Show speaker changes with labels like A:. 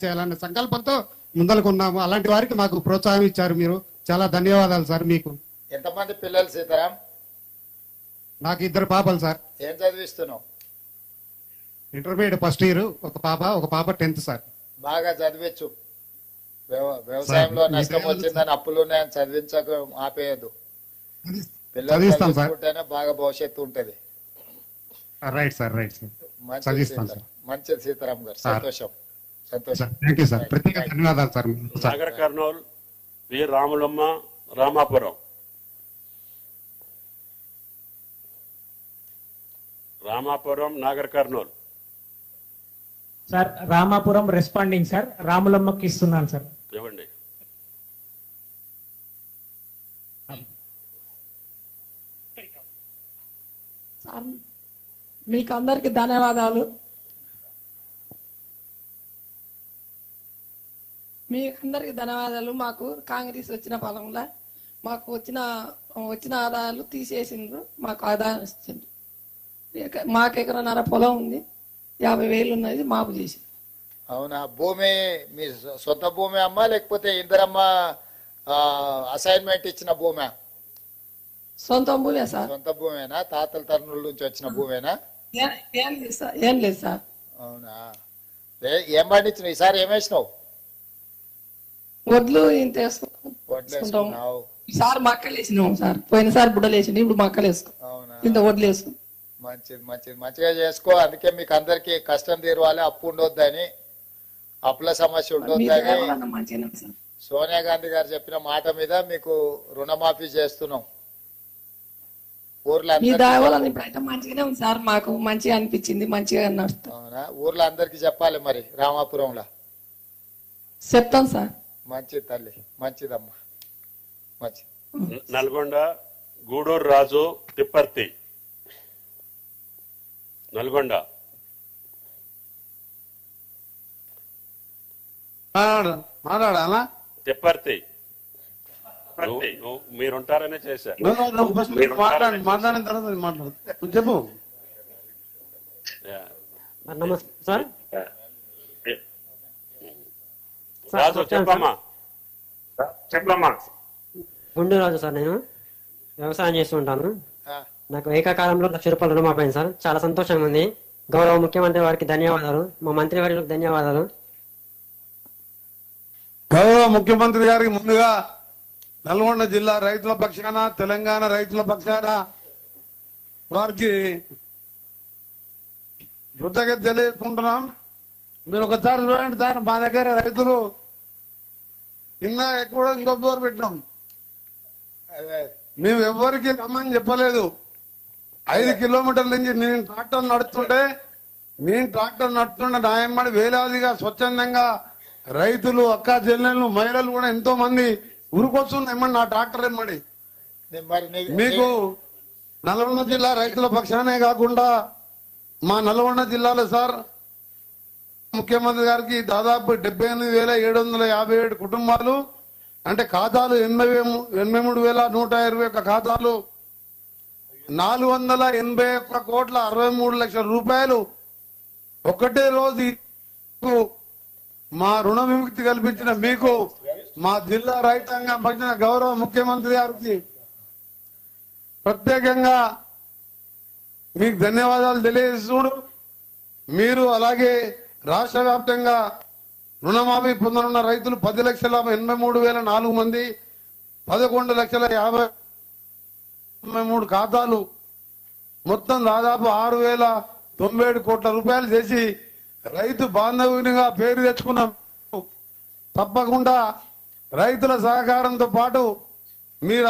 A: చేయాలనే సంకల్పంతో ముందలుకున్నాము. అలాంటి వారికి మాకు ప్రోత్సాహం ఇచ్చారు మీరు. చాలా ధన్యవాదాలు సార్ మీకు.
B: ఎంతమంది పిల్లలు సీతారాం?
A: నాకు 2 పాపలు సార్.
B: ఏం చదివిస్తున్నావు?
A: ఇంటర్మీడియట్ ఫస్ట్ ఇయర్, ఒక పాప 10th సార్.
B: బాగా చదివించు. వ్యవసాయంలో నష్టం వచ్చిందని అప్పులు ఉన్నాయని చదివించక ఆపేయద్దు. పిల్లలు చదివించుకుంటేనే బాగా భవిష్యత్తు ఉంటది.
A: Right sir, right sir.
B: మంచిది సీతారాం గారు. సంతోషం.
A: Thank you sir. ప్రత్యేక ధన్యవాదాలు sir.
C: Nagarkurnool V Ramulamma Ramapuram. Ramapuram Nagarkurnool.
D: Sir Ramapuram responding sir. రాములమ్మకి ఇస్తున్నాను సార్.
C: ఇవ్వండి.
E: సార్ మీకు అందరికి ధన్యవాదాలు. మాకు కాంగ్రెస్ వచ్చిన ఫలంలో మాకు వచ్చిన ఆదాయాలు తీసేసిండ్రు. మాకు ఆదాయం ఇస్తుంది. మాకు ఎకరన్నర పొలం ఉంది, 50,000 ఉన్నది మాపు చేసి.
B: అవునా? భూమి మీ సొంత భూమి అమ్మా లేకపోతే ఇందరమ్మ అసైన్మెంట్ ఇచ్చిన భూమా?
E: సొంత భూమే సార్.
B: సొంత భూమేనా? తాతల తరుణుల నుంచి వచ్చిన భూమేనా?
E: ఏం లేదు సార్.
B: అవునా? ఏం పండించినావు ఈసారి? ఏం వేసినావు?
E: వడ్లు ఇంత వేసుకుంటాం. ఈసారి మక్కలు వేసినాం సార్. పోయినసారి బుడ్డలు వేసింది, ఇప్పుడు మక్కలు వేసుకున్నాం.
B: అవునా?
E: ఇంత వడ్లు వేసుకున్నాం.
B: మంచిగా చేసుకో. అందుకే మీకు అందరికి కష్టం తీరవాలి, అప్పు ఉండొద్దని, అప్పుల సమస్య ఉండొద్దని సోనియా గాంధీ గారు చెప్పిన మాట మీద మీకు రుణమాఫీ చేస్తున్నాం.
E: మంచిగానే ఉంది సార్. మాకు మంచిగా అనిపించింది, మంచిగా నడుస్తుంది.
B: అవునా? ఊర్లో అందరికి చెప్పాలి మరి. రామాపురంలో
E: చెప్తాం సార్.
B: మంచిది తల్లి, మంచిదమ్మా, మంచిది.
C: నల్గొండ గూడూరు రాజు తిప్పర్తి. నల్గొండ.
F: మాట్లాడాలా?
C: తిప్పర్తి. మీరుంటారనే చేశా.
F: మాట్లాడిన తర్వాత మాట్లాడు. చెప్పు.
G: నమస్తే సార్.
C: రాజు చెప్పమ్మా.
G: గుండూ రాజు సార్. నేను వ్యవసాయం చేస్తుంటాను. నాకు ఏకకాలంలో 1,00,000 రూపాయలు రుణమాఫీ అయింది సార్. చాలా సంతోషంగా ఉంది. గౌరవ ముఖ్యమంత్రి వారికి ధన్యవాదాలు. మా మంత్రి వారికి ధన్యవాదాలు.
F: గౌరవ ముఖ్యమంత్రి గారికి ముందుగా నల్గొండ జిల్లా రైతుల పక్షాన, తెలంగాణ రైతుల పక్షాన వారికి కృతజ్ఞత తెలియజేసుకుంటున్నాం. మీరు ఒకసారి చూడండి సార్, మా దగ్గర రైతులు నిన్న ఎక్కువ ఇంకొక పెట్టినాం. మేము ఎవరికి రమ్మని చెప్పలేదు. 5 కిలోమీటర్ల నుంచి నేను ట్రాక్టర్ నడుస్తుంటే న్యాయమడి వేలాదిగా స్వచ్ఛందంగా రైతులు, అక్క చెల్లెళ్ళు, మహిళలు కూడా ఎంతో మంది ఉరుకొస్తుంది. ఏమన్నా నా ట్రాక్టర్ ఏమడి మీకు నల్గొండ జిల్లా రైతుల పక్షానే కాకుండా మా నల్గొండ జిల్లాలో సార్ ముఖ్యమంత్రి గారికి దాదాపు 78,757 కుటుంబాలు, అంటే ఖాతాలు 83,121 ఖాతాలు, 481,63,00,000 రూపాయలు ఒకటే రోజు మా రుణ విముక్తి కల్పించిన మీకు, మా జిల్లా రైతాంగం పక్షాన గౌరవ ముఖ్యమంత్రి గారికి ప్రత్యేకంగా మీకు ధన్యవాదాలు తెలియజేస్తూ, మీరు అలాగే రాష్ట్ర వ్యాప్తంగా రుణమాఫీ పొందనున్న రైతులు 10,83,004 మంది, 11,50,53 ఖాతాలు, మొత్తం దాదాపు 6,097 కోట్ల రూపాయలు చేసి రైతు బాంధవునిగా పేరు తెచ్చుకున్నాం. తప్పకుండా రైతుల సహకారంతో పాటు మీరు